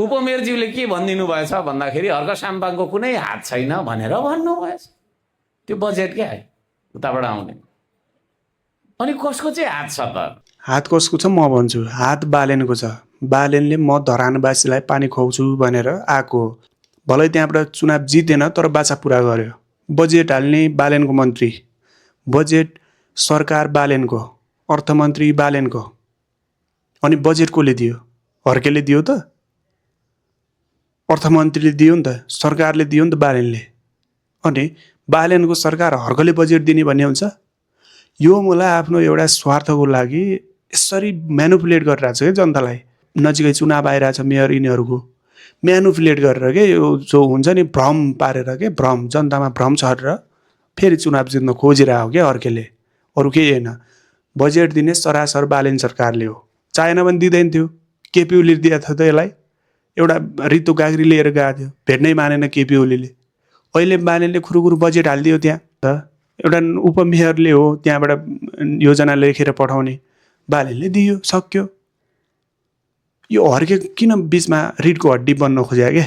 उपमेयरज्यूले के भनिदिनु भएछ भन्दाखेरि हर्क साम्पाङको कुनै हात छैन भनेर भन्नुभएछ। त्यो बजेट क्या उताबाट आउने। अनि कसको चाहिँ हात छ त? हात कसको छ म भन्छु, हात बालेनको छ। बालेनले म धरानवासीलाई पानी खुवाउँछु भनेर आएको। भलै त्यहाँबाट चुनाव जितेन तर बाचा पुरा गर्यो। बजेट हाल्ने बालेनको मन्त्री, बजेट सरकार बालेनको, अर्थमन्त्री बालेनको। अनि बजेट कसले दियो? हर्केले दियो त? अर्थमन्त्रीले दियो नि त, सरकारले दियो नि त बालेनले। अनि बालेनको सरकार हर्कले बजेट दिने भन्ने हुन्छ? यो मलाई आफ्नो एउटा स्वार्थको लागि यसरी म्यानुपुलेट गरिरहेको छ कि जनतालाई। नजिकै चुनाव आइरहेछ मेयर यिनीहरूको, म्यानुपुलेट गरेर के यो जो हुन्छ नि भ्रम पारेर के भ्रम, जनतामा भ्रम छरेर फेरि चुनाव जित्न खोजिरहेको क्या हर्केले, अरू केही होइन। बजेट दिने सरासर बालेन सरकारले हो। चाहेन भने दिँदैन थियो। केपी ओलीले दिएको थियो त यसलाई? एउटा रितु गाग्री लिएर गएको थियो, भेट्नै मानेन केपी ओलीले। अहिले बालेनले खुरुखुरु बजेट हालिदियो त्यहाँ त। एउटा उपमेयरले हो त्यहाँबाट योजना लेखेर पठाउने, बालेनले दियो, सक्यो। यो हर्के किन बिचमा रिडको हड्डी बन्न खोज्यो के?